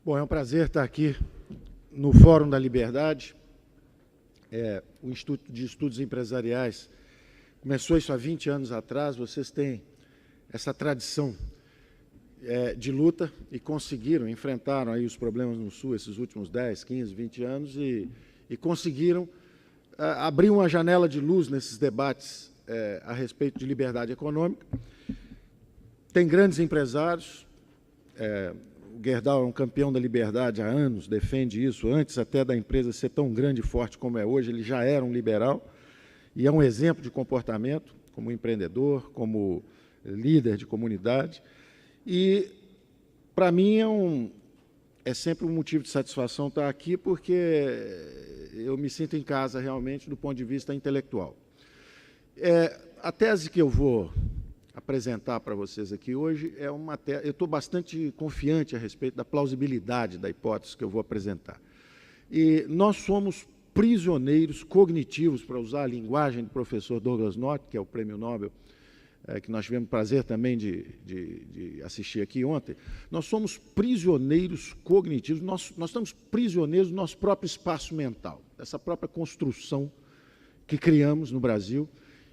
Bom, é um prazer estar aqui no Fórum da Liberdade. O Instituto de Estudos Empresariais começou isso há 20 anos atrás. Vocês têm essa tradição de luta e conseguiram, enfrentaram aí os problemas no Sul esses últimos 10, 15, 20 anos e conseguiram abrir uma janela de luz nesses debates a respeito de liberdade econômica. Tem grandes empresários. O Gerdau é um campeão da liberdade há anos, defende isso, antes até da empresa ser tão grande e forte como é hoje, ele já era um liberal, e é um exemplo de comportamento, como empreendedor, como líder de comunidade, e, para mim, é sempre um motivo de satisfação estar aqui, porque eu me sinto em casa, realmente, do ponto de vista intelectual. A tese que eu vou apresentar para vocês aqui hoje é uma tese. Eu estou bastante confiante a respeito da plausibilidade da hipótese que eu vou apresentar. E nós somos prisioneiros cognitivos, para usar a linguagem do professor Douglas North, que é o prêmio Nobel, que nós tivemos o prazer também de assistir aqui ontem. Nós somos prisioneiros cognitivos, nós estamos prisioneiros do nosso próprio espaço mental, dessa própria construção que criamos no Brasil,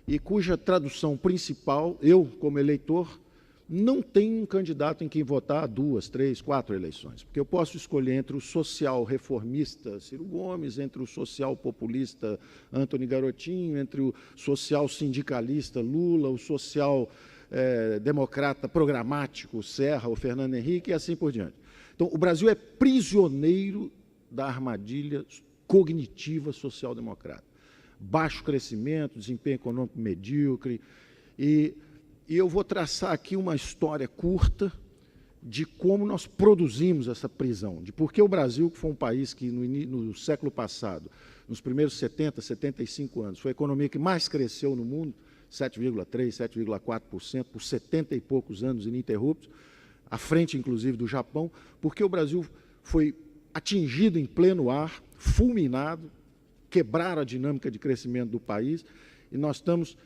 e cuja tradução principal, eu, como eleitor, não tenho um candidato em quem votar 2, 3, 4 eleições, porque eu posso escolher entre o social reformista Ciro Gomes, entre o social populista Antony Garotinho, entre o social sindicalista Lula, o social democrata programático Serra ou Fernando Henrique, e assim por diante. Então, o Brasil é prisioneiro da armadilha cognitiva social-democrata. Baixo crescimento, desempenho econômico medíocre, e eu vou traçar aqui uma história curta de como nós produzimos essa prisão, de por que o Brasil, que foi um país que no século passado, nos primeiros 70, 75 anos, foi a economia que mais cresceu no mundo, 7,3%, 7,4%, por 70 e poucos anos ininterruptos, à frente, inclusive, do Japão, porque o Brasil foi atingido em pleno ar, fulminado, quebraram a dinâmica de crescimento do país, e nós estamos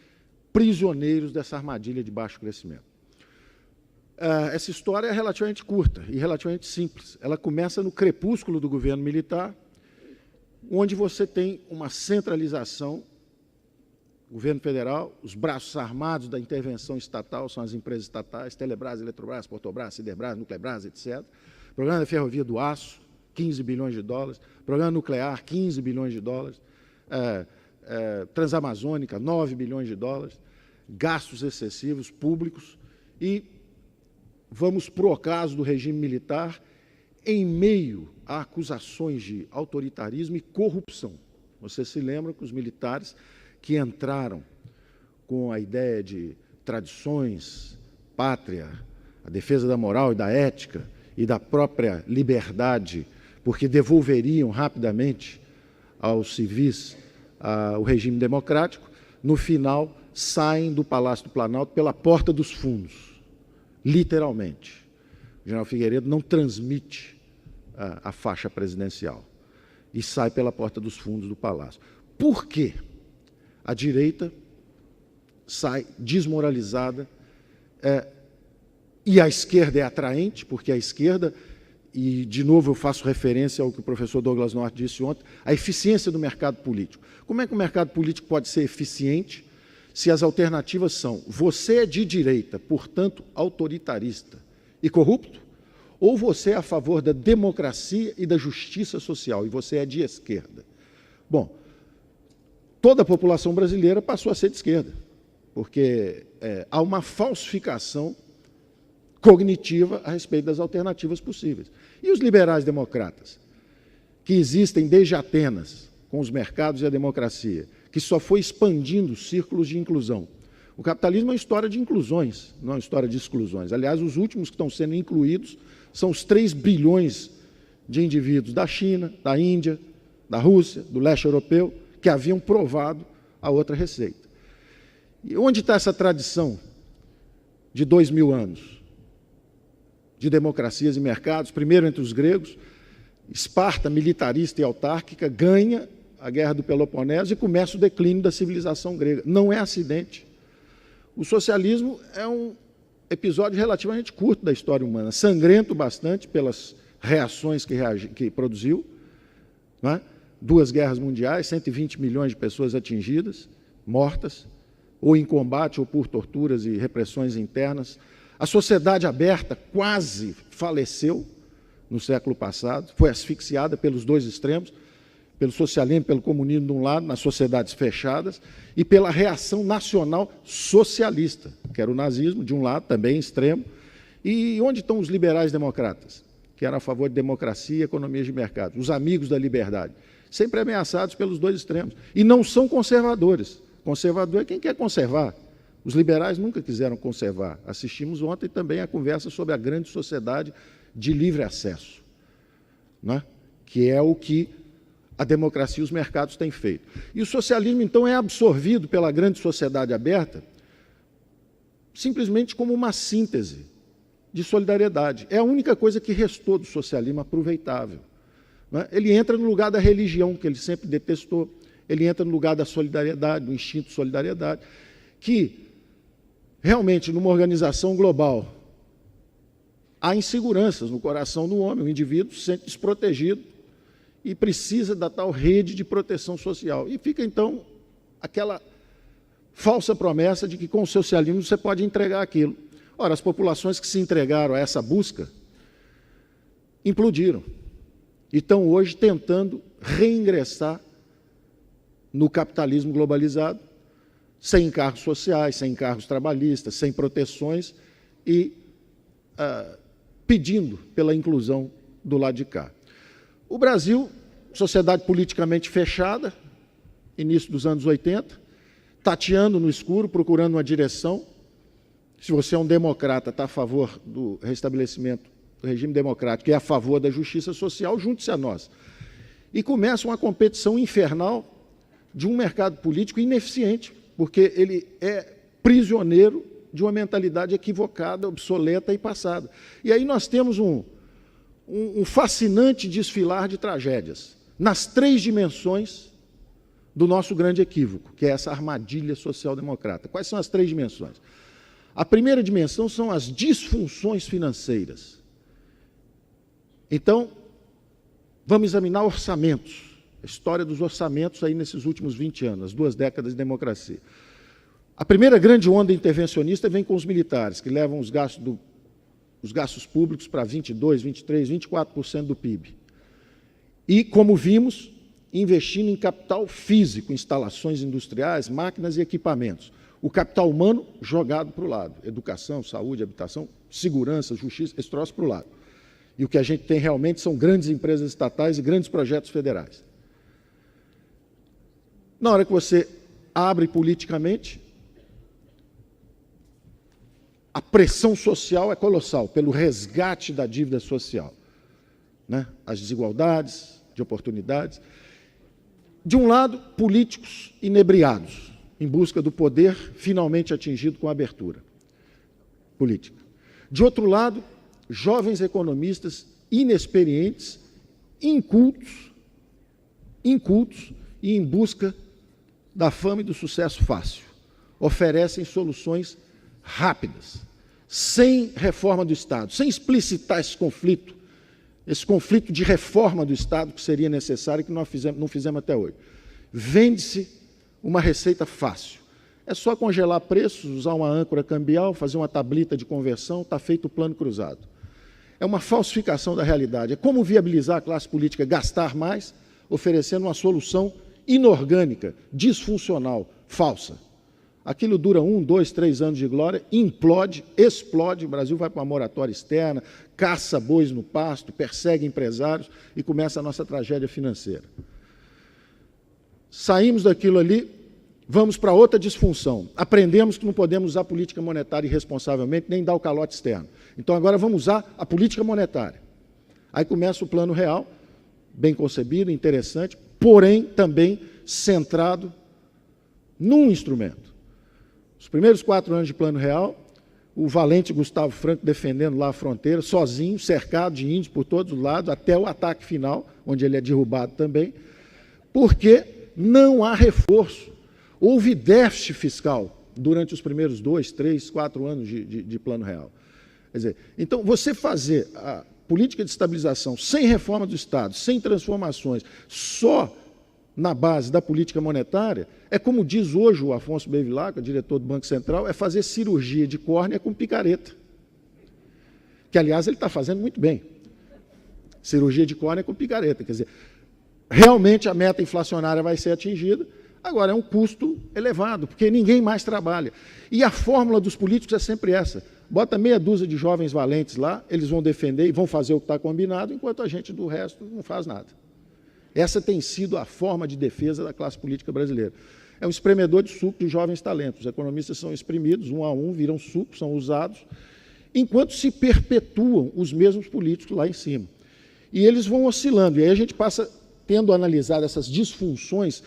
prisioneiros dessa armadilha de baixo crescimento. Essa história é relativamente curta e relativamente simples. Ela começa no crepúsculo do governo militar, onde você tem uma centralização, governo federal, os braços armados da intervenção estatal são as empresas estatais, Telebrás, Eletrobras, Portobras, Siderbras, Nuclebras, etc. Programa da Ferrovia do Aço, 15 bilhões de dólares, programa nuclear, 15 bilhões de dólares, Transamazônica, 9 bilhões de dólares, gastos excessivos públicos, e vamos para o ocaso do regime militar em meio a acusações de autoritarismo e corrupção. Vocês se lembram que os militares que entraram com a ideia de tradições, pátria, a defesa da moral e da ética e da própria liberdade, porque devolveriam rapidamente aos civis o regime democrático, no final saem do Palácio do Planalto pela porta dos fundos, literalmente. O general Figueiredo não transmite a faixa presidencial e sai pela porta dos fundos do Palácio. Por quê? A direita sai desmoralizada e a esquerda é atraente, porque a esquerda, e, de novo, eu faço referência ao que o professor Douglas North disse ontem, a eficiência do mercado político. Como é que o mercado político pode ser eficiente se as alternativas são: você é de direita, portanto, autoritarista e corrupto, ou você é a favor da democracia e da justiça social, e você é de esquerda? Bom, toda a população brasileira passou a ser de esquerda, porque há uma falsificação cognitiva a respeito das alternativas possíveis. E os liberais democratas, que existem desde Atenas, com os mercados e a democracia, que só foi expandindo os círculos de inclusão. O capitalismo é uma história de inclusões, não é uma história de exclusões. Aliás, os últimos que estão sendo incluídos são os 3 bilhões de indivíduos da China, da Índia, da Rússia, do leste europeu, que haviam provado a outra receita. E onde está essa tradição de 2000 anos? De democracias e mercados, primeiro entre os gregos. Esparta, militarista e autárquica, ganha a Guerra do Peloponeso e começa o declínio da civilização grega. Não é acidente. O socialismo é um episódio relativamente curto da história humana, sangrento bastante pelas reações que produziu, não é? 2 guerras mundiais, 120 milhões de pessoas atingidas, mortas, ou em combate, ou por torturas e repressões internas. A sociedade aberta quase faleceu no século passado, foi asfixiada pelos 2 extremos, pelo socialismo, pelo comunismo de um lado, nas sociedades fechadas, e pela reação nacional socialista, que era o nazismo, de um lado, também extremo. E onde estão os liberais democratas, que eram a favor de democracia e economia de mercado, os amigos da liberdade, sempre ameaçados pelos 2 extremos. E não são conservadores. Conservador é quem quer conservar. Os liberais nunca quiseram conservar. Assistimos ontem também a conversa sobre a grande sociedade de livre acesso, né? Que é o que a democracia e os mercados têm feito. E o socialismo, então, é absorvido pela grande sociedade aberta simplesmente como uma síntese de solidariedade. É a única coisa que restou do socialismo aproveitável, né? Ele entra no lugar da religião, que ele sempre detestou, ele entra no lugar da solidariedade, do instinto de solidariedade, que realmente, numa organização global, há inseguranças no coração do homem, o indivíduo se sente desprotegido e precisa da tal rede de proteção social. E fica, então, aquela falsa promessa de que, com o socialismo, você pode entregar aquilo. Ora, as populações que se entregaram a essa busca implodiram e estão hoje tentando reingressar no capitalismo globalizado, sem encargos sociais, sem encargos trabalhistas, sem proteções e pedindo pela inclusão do lado de cá. O Brasil, sociedade politicamente fechada, início dos anos 80, tateando no escuro, procurando uma direção. Se você é um democrata, está a favor do restabelecimento do regime democrático e é a favor da justiça social, junte-se a nós. E começa uma competição infernal de um mercado político ineficiente, porque ele é prisioneiro de uma mentalidade equivocada, obsoleta e passada. E aí nós temos um fascinante desfilar de tragédias, nas 3 dimensões do nosso grande equívoco, que é essa armadilha social-democrata. Quais são as 3 dimensões? A primeira dimensão são as disfunções financeiras. Então, vamos examinar orçamentos, a história dos orçamentos aí nesses últimos 20 anos, as 2 décadas de democracia. A primeira grande onda intervencionista vem com os militares, que levam os gastos públicos para 22%, 23%, 24% do PIB. E, como vimos, investindo em capital físico, instalações industriais, máquinas e equipamentos. O capital humano jogado para o lado. Educação, saúde, habitação, segurança, justiça, esse troço para o lado. E o que a gente tem realmente são grandes empresas estatais e grandes projetos federais. Na hora que você abre politicamente, a pressão social é colossal, pelo resgate da dívida social, né? As desigualdades de oportunidades. De um lado, políticos inebriados, em busca do poder finalmente atingido com a abertura política. De outro lado, jovens economistas inexperientes, incultos e em busca da fama e do sucesso fácil. Oferecem soluções rápidas, sem reforma do Estado, sem explicitar esse conflito de reforma do Estado que seria necessário e que nós não fizemos até hoje. Vende-se uma receita fácil. É só congelar preços, usar uma âncora cambial, fazer uma tablita de conversão, está feito o plano cruzado. É uma falsificação da realidade. É como viabilizar a classe política gastar mais, oferecendo uma solução inorgânica, disfuncional, falsa. Aquilo dura 1, 2, 3 anos de glória, implode, explode, o Brasil vai para uma moratória externa, caça bois no pasto, persegue empresários e começa a nossa tragédia financeira. Saímos daquilo ali, vamos para outra disfunção. Aprendemos que não podemos usar a política monetária irresponsavelmente, nem dar o calote externo. Então agora vamos usar a política monetária. Aí começa o plano real, bem concebido, interessante, porém também centrado num instrumento. Os primeiros 4 anos de plano real, o valente Gustavo Franco defendendo lá a fronteira, sozinho, cercado de índios por todos os lados, até o ataque final, onde ele é derrubado também, porque não há reforço. Houve déficit fiscal durante os primeiros 2, 3, 4 anos de plano real. Quer dizer, então, você fazer política de estabilização sem reforma do Estado, sem transformações, só na base da política monetária, é como diz hoje o Afonso Bevilacqua, diretor do Banco Central, é fazer cirurgia de córnea com picareta. Que, aliás, ele está fazendo muito bem. Cirurgia de córnea com picareta. Quer dizer, realmente a meta inflacionária vai ser atingida, agora é um custo elevado, porque ninguém mais trabalha. E a fórmula dos políticos é sempre essa. Bota meia dúzia de jovens valentes lá, eles vão defender e vão fazer o que está combinado, enquanto a gente do resto não faz nada. Essa tem sido a forma de defesa da classe política brasileira. É um espremedor de suco de jovens talentos. Os economistas são exprimidos, um a um, viram suco, são usados, enquanto se perpetuam os mesmos políticos lá em cima. E eles vão oscilando. E aí a gente passa tendo analisado essas disfunções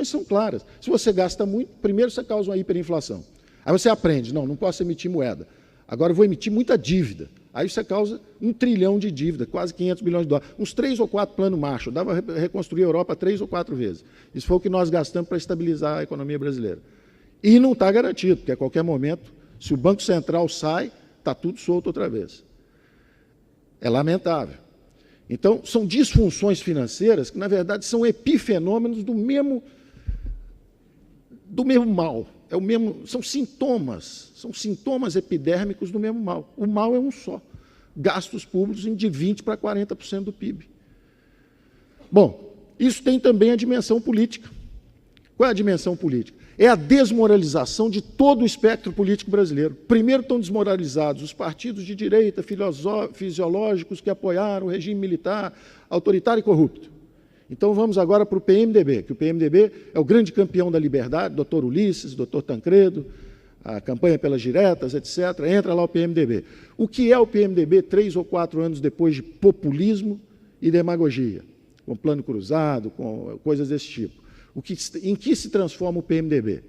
são claras. Se você gasta muito, primeiro você causa uma hiperinflação. Aí você aprende, não posso emitir moeda. Agora eu vou emitir muita dívida. Aí você causa 1 trilhão de dívida, quase 500 bilhões de dólares. Uns 3 ou 4 planos Marshall. Dava para reconstruir a Europa 3 ou 4 vezes. Isso foi o que nós gastamos para estabilizar a economia brasileira. E não está garantido, porque a qualquer momento, se o Banco Central sai, está tudo solto outra vez. É lamentável. Então, são disfunções financeiras que, na verdade, são epifenômenos do mesmo mal. São sintomas epidérmicos do mesmo mal. O mal é um só. Gastos públicos de 20% para 40% do PIB. Bom, isso tem também a dimensão política. Qual é a dimensão política? É a desmoralização de todo o espectro político brasileiro. Primeiro estão desmoralizados os partidos de direita fisiológicos que apoiaram o regime militar autoritário e corrupto. Então vamos agora para o PMDB, que o PMDB é o grande campeão da liberdade, doutor Ulisses, doutor Tancredo, a campanha pelas diretas, etc. Entra lá o PMDB. O que é o PMDB 3 ou 4 anos depois de populismo e demagogia? Com plano cruzado, com coisas desse tipo. Em que se transforma o PMDB?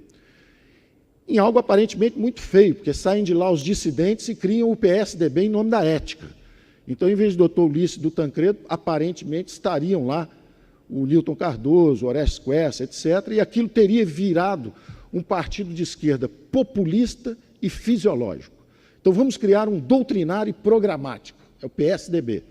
Em algo aparentemente muito feio, porque saem de lá os dissidentes e criam o PSDB em nome da ética. Então, em vez do doutor Ulisses e do Tancredo, aparentemente estariam lá o Newton Cardoso, o Orestes Quercia, etc., e aquilo teria virado um partido de esquerda populista e fisiológico. Então, vamos criar um doutrinário e programático, é o PSDB.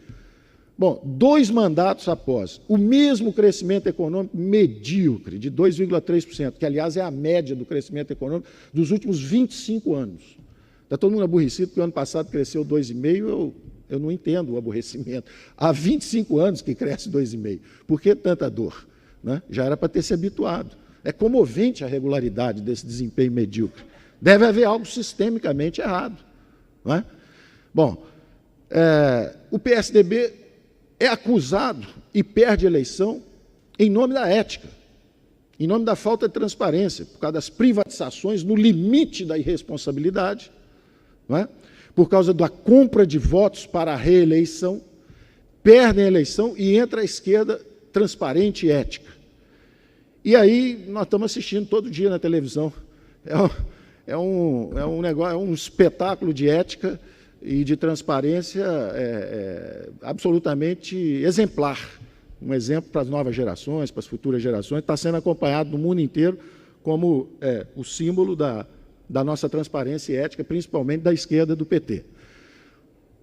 Bom, 2 mandatos após, o mesmo crescimento econômico medíocre, de 2,3%, que, aliás, é a média do crescimento econômico dos últimos 25 anos. Está todo mundo aborrecido, porque o ano passado cresceu 2,5%, eu não entendo o aborrecimento. Há 25 anos que cresce 2,5%. Por que tanta dor? Né? Já era para ter se habituado. É comovente a regularidade desse desempenho medíocre. Deve haver algo sistemicamente errado. Não é? Bom, o PSDB é acusado e perde a eleição em nome da ética, em nome da falta de transparência, por causa das privatizações no limite da irresponsabilidade, não é? Por causa da compra de votos para a reeleição, perdem a eleição e entra a esquerda transparente e ética. E aí nós estamos assistindo todo dia na televisão. É um espetáculo de ética e de transparência absolutamente exemplar. Um exemplo para as novas gerações, para as futuras gerações, está sendo acompanhado no mundo inteiro como o símbolo da nossa transparência e ética, principalmente da esquerda do PT.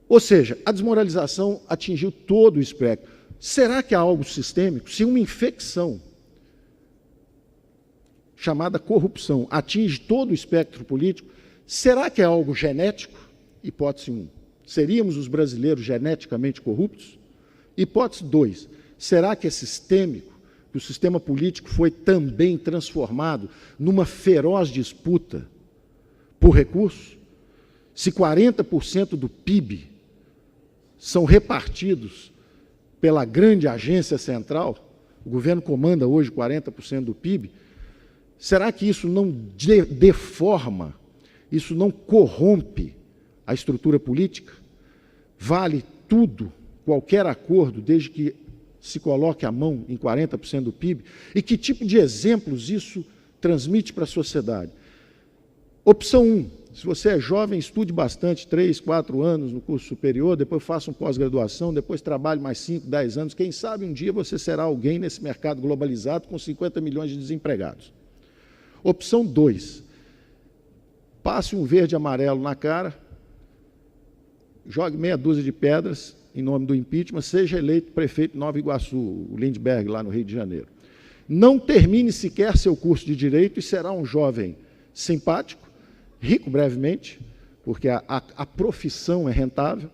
Ou seja, a desmoralização atingiu todo o espectro. Será que há algo sistêmico? Se uma infecção chamada corrupção atinge todo o espectro político, será que é algo genético? Hipótese 1. Seríamos os brasileiros geneticamente corruptos? Hipótese 2. Será que é sistêmico? Que o sistema político foi também transformado numa feroz disputa por recursos? Se 40% do PIB são repartidos pela grande agência central, o governo comanda hoje 40% do PIB, será que isso não deforma, isso não corrompe a estrutura política? Vale tudo, qualquer acordo, desde que se coloque a mão em 40% do PIB? E que tipo de exemplos isso transmite para a sociedade? Opção 1, se você é jovem, estude bastante, 3, 4 anos no curso superior, depois faça uma pós-graduação, depois trabalhe mais 5, 10 anos, quem sabe um dia você será alguém nesse mercado globalizado com 50 milhões de desempregados. Opção 2, passe um verde e amarelo na cara, jogue meia dúzia de pedras em nome do impeachment, seja eleito prefeito de Nova Iguaçu, o Lindbergh, lá no Rio de Janeiro. Não termine sequer seu curso de Direito e será um jovem simpático, rico brevemente, porque a profissão é rentável,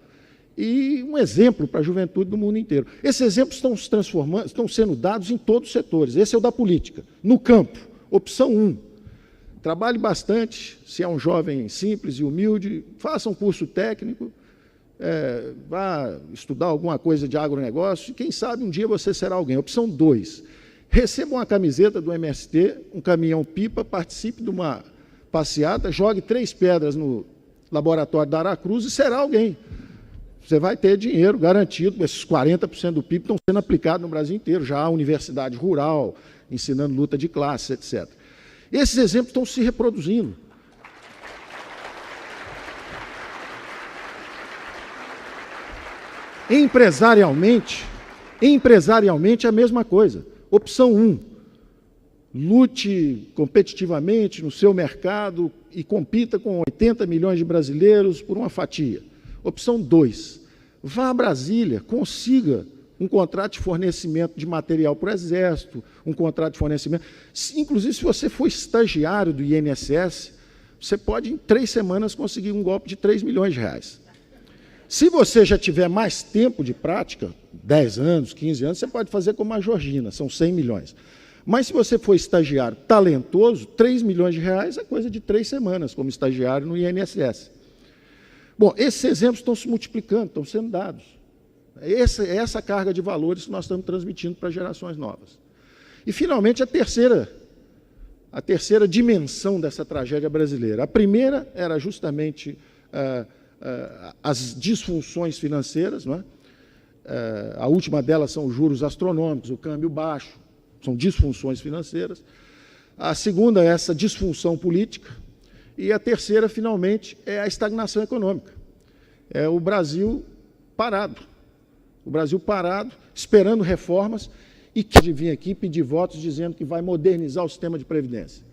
e um exemplo para a juventude do mundo inteiro. Esses exemplos estão se transformando, estão sendo dados em todos os setores. Esse é o da política. No campo, opção 1. Trabalhe bastante, se é um jovem simples e humilde, faça um curso técnico, vá estudar alguma coisa de agronegócio, e quem sabe um dia você será alguém. Opção 2. Receba uma camiseta do MST, um caminhão-pipa, participe de uma passeata, jogue 3 pedras no laboratório da Aracruz e será alguém. Você vai ter dinheiro garantido, esses 40% do PIB estão sendo aplicados no Brasil inteiro, já há universidade rural, ensinando luta de classes, etc. Esses exemplos estão se reproduzindo. Empresarialmente é a mesma coisa. Opção 1, lute competitivamente no seu mercado e compita com 80 milhões de brasileiros por uma fatia. Opção 2, vá a Brasília, consiga um contrato de fornecimento de material para o Exército, um contrato de fornecimento. Inclusive, se você for estagiário do INSS, você pode, em 3 semanas, conseguir um golpe de 3 milhões de reais. Se você já tiver mais tempo de prática, 10 anos, 15 anos, você pode fazer como a Georgina, são 100 milhões. Mas se você for estagiário talentoso, 3 milhões de reais é coisa de 3 semanas, como estagiário no INSS. Bom, esses exemplos estão se multiplicando, estão sendo dados. É essa carga de valores que nós estamos transmitindo para gerações novas. E, finalmente, a terceira dimensão dessa tragédia brasileira. A primeira era justamente as disfunções financeiras, não é? A última delas são os juros astronômicos, o câmbio baixo, são disfunções financeiras. A segunda é essa disfunção política. E a terceira, finalmente, é a estagnação econômica. É o Brasil parado. O Brasil parado, esperando reformas, e que vir aqui pedir votos dizendo que vai modernizar o sistema de previdência.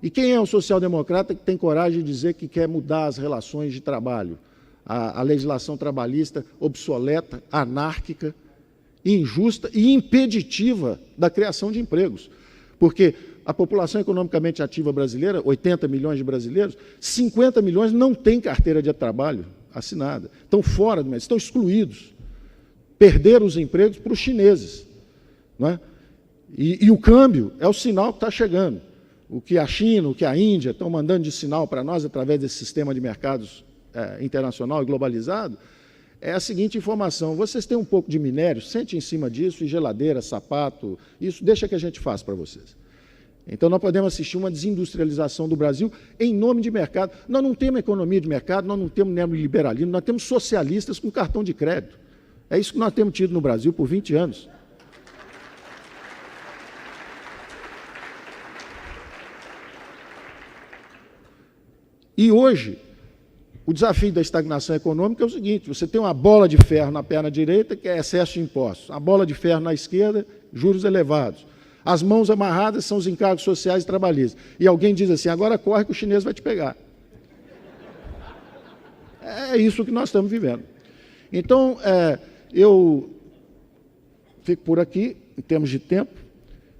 E quem é o social-democrata que tem coragem de dizer que quer mudar as relações de trabalho? A legislação trabalhista obsoleta, anárquica, injusta e impeditiva da criação de empregos. Porque a população economicamente ativa brasileira, 80 milhões de brasileiros, 50 milhões não têm carteira de trabalho assinada. Estão fora do mercado, estão excluídos. Perderam os empregos para os chineses. Não é? E o câmbio é o sinal que está chegando. O que a China, o que a Índia estão mandando de sinal para nós, através desse sistema de mercados internacional e globalizado, é a seguinte informação: vocês têm um pouco de minério, sente em cima disso, e geladeira, sapato, isso deixa que a gente faça para vocês. Então, nós podemos assistir uma desindustrialização do Brasil em nome de mercado. Nós não temos economia de mercado, nós não temos neoliberalismo, nós temos socialistas com cartão de crédito. É isso que nós temos tido no Brasil por 20 anos. E hoje, o desafio da estagnação econômica é o seguinte: você tem uma bola de ferro na perna direita, que é excesso de impostos, a bola de ferro na esquerda, juros elevados. As mãos amarradas são os encargos sociais e trabalhistas. E alguém diz assim: agora corre que o chinês vai te pegar. É isso que nós estamos vivendo. Então, eu fico por aqui, em termos de tempo,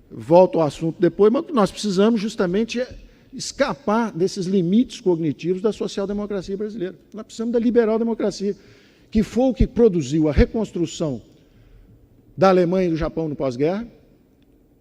volto ao assunto depois, mas o que nós precisamos justamente é escapar desses limites cognitivos da social-democracia brasileira. Nós precisamos da liberal-democracia, que foi o que produziu a reconstrução da Alemanha e do Japão no pós-guerra.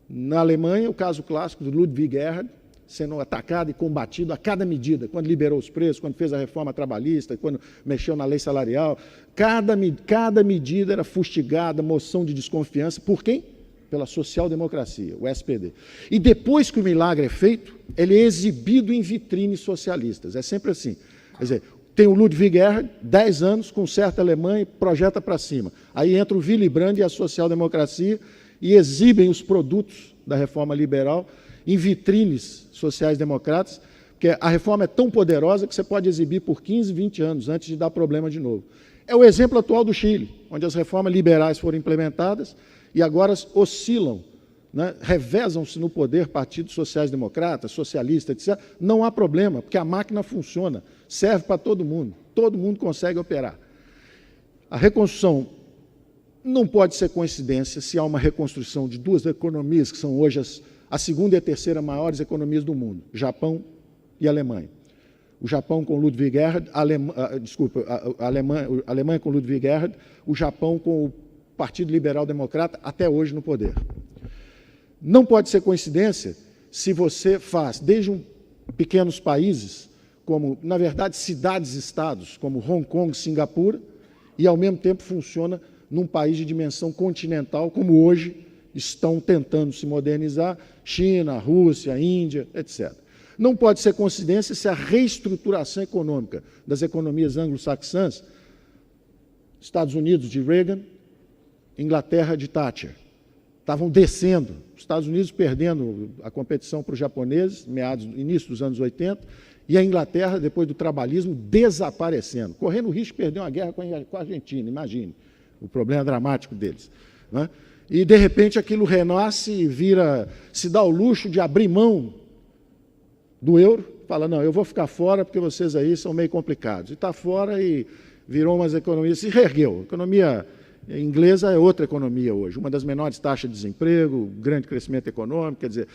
Na Alemanha, o caso clássico do Ludwig Erhard, sendo atacado e combatido a cada medida, quando liberou os preços, quando fez a reforma trabalhista, quando mexeu na lei salarial, cada medida era fustigada, moção de desconfiança. Por quem? Pela social-democracia, o SPD. E depois que o milagre é feito, ele é exibido em vitrines socialistas. É sempre assim. Quer dizer, tem o Ludwig Erhard, 10 anos, conserta a Alemanha e projeta para cima. Aí entra o Willy Brandt e a social-democracia e exibem os produtos da reforma liberal em vitrines sociais-democratas, porque a reforma é tão poderosa que você pode exibir por 15, 20 anos, antes de dar problema de novo. É o exemplo atual do Chile, onde as reformas liberais foram implementadas e agora oscilam, né, revezam-se no poder partidos sociais-democratas, socialistas, etc. Não há problema, porque a máquina funciona, serve para todo mundo consegue operar. A reconstrução não pode ser coincidência se há uma reconstrução de duas economias que são hoje a segunda e a terceira maiores economias do mundo, Japão e Alemanha. O Japão com Ludwig Erhard, a Alemanha com Ludwig Erhard, o Japão com o Partido Liberal Democrata, até hoje no poder. Não pode ser coincidência se você faz, desde pequenos países, como, na verdade, cidades-estados, como Hong Kong, Singapura, e, ao mesmo tempo, funciona num país de dimensão continental, como hoje estão tentando se modernizar, China, Rússia, Índia, etc. Não pode ser coincidência se a reestruturação econômica das economias anglo-saxãs, Estados Unidos de Reagan, Inglaterra de Thatcher, estavam descendo, os Estados Unidos perdendo a competição para os japoneses, início dos anos 80, e a Inglaterra, depois do trabalhismo, desaparecendo, correndo o risco de perder uma guerra com a Argentina, imagine, o problema dramático deles. Né? E, de repente, aquilo renasce e se dá o luxo de abrir mão do euro, fala, não, eu vou ficar fora porque vocês aí são meio complicados. E está fora e virou umas economias, se reergueu. A economia inglesa é outra economia hoje, uma das menores taxas de desemprego, grande crescimento econômico, quer dizer,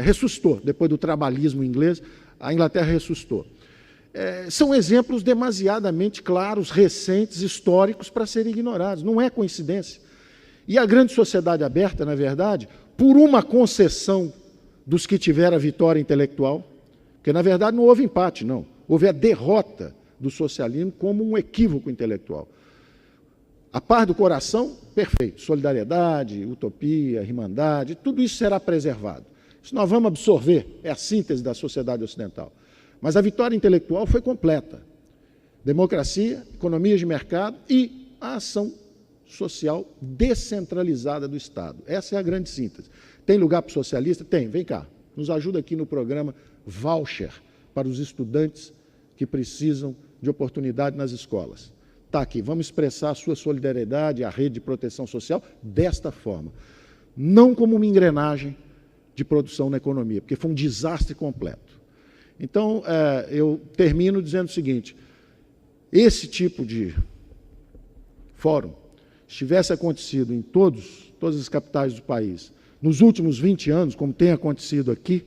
ressuscitou, depois do trabalhismo inglês, a Inglaterra ressuscitou. São exemplos demasiadamente claros, recentes, históricos, para serem ignorados, não é coincidência. E a grande sociedade aberta, na verdade, por uma concessão dos que tiveram a vitória intelectual, porque, na verdade, não houve empate, não, houve a derrota do socialismo como um equívoco intelectual. A paz do coração, perfeito. Solidariedade, utopia, irmandade, tudo isso será preservado. Isso nós vamos absorver, é a síntese da sociedade ocidental. Mas a vitória intelectual foi completa. Democracia, economias de mercado e a ação social descentralizada do Estado. Essa é a grande síntese. Tem lugar para o socialista? Tem. Vem cá, nos ajuda aqui no programa Voucher para os estudantes que precisam de oportunidade nas escolas. Está aqui, vamos expressar a sua solidariedade à rede de proteção social desta forma. Não como uma engrenagem de produção na economia, porque foi um desastre completo. Então, eu termino dizendo o seguinte, esse tipo de fórum, se tivesse acontecido em todas as capitais do país, nos últimos 20 anos, como tem acontecido aqui,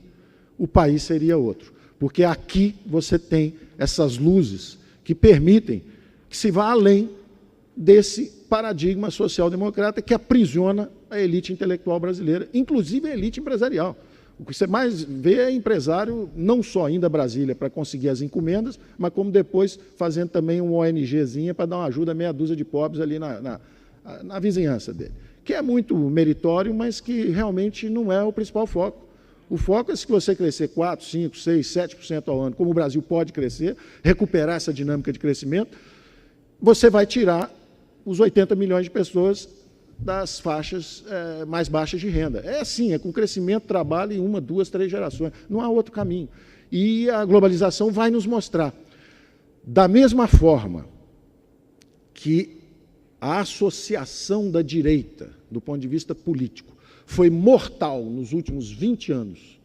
o país seria outro. Porque aqui você tem essas luzes que permitem que se vá além desse paradigma social-democrata que aprisiona a elite intelectual brasileira, inclusive a elite empresarial. O que você mais vê é empresário, não só indo a Brasília para conseguir as encomendas, mas como depois fazendo também uma ONGzinha para dar uma ajuda a meia dúzia de pobres ali na vizinhança dele. Que é muito meritório, mas que realmente não é o principal foco. O foco é se você crescer 4, 5, 6, 7% ao ano, como o Brasil pode crescer, recuperar essa dinâmica de crescimento, você vai tirar os 80 milhões de pessoas das faixas mais baixas de renda. É assim, é com crescimento, trabalho em 1, 2, 3 gerações. Não há outro caminho. E a globalização vai nos mostrar. Da mesma forma que a associação da direita, do ponto de vista político, foi mortal nos últimos 20 anos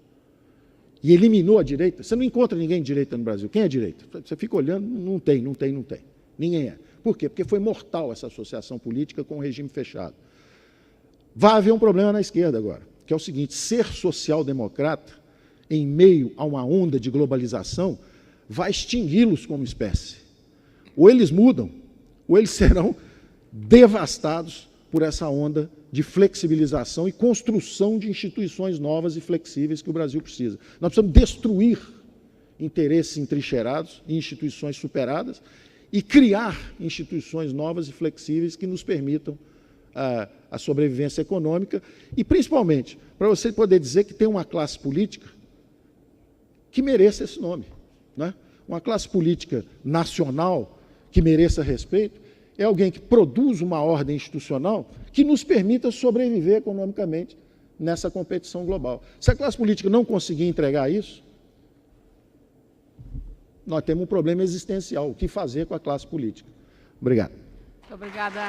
e eliminou a direita, você não encontra ninguém de direita no Brasil. Quem é direita? Você fica olhando, não tem. Ninguém é. Por quê? Porque foi mortal essa associação política com o regime fechado. Vai haver um problema na esquerda agora, que é o seguinte, ser social-democrata, em meio a uma onda de globalização, vai extingui-los como espécie. Ou eles mudam, ou eles serão devastados por essa onda de flexibilização e construção de instituições novas e flexíveis que o Brasil precisa. Nós precisamos destruir interesses entrincheirados e instituições superadas e criar instituições novas e flexíveis que nos permitam a sobrevivência econômica e, principalmente, para você poder dizer que tem uma classe política que mereça esse nome. Né? Uma classe política nacional que mereça respeito é alguém que produz uma ordem institucional que nos permita sobreviver economicamente nessa competição global. Se a classe política não conseguir entregar isso, nós temos um problema existencial, o que fazer com a classe política. Obrigado. Muito obrigada.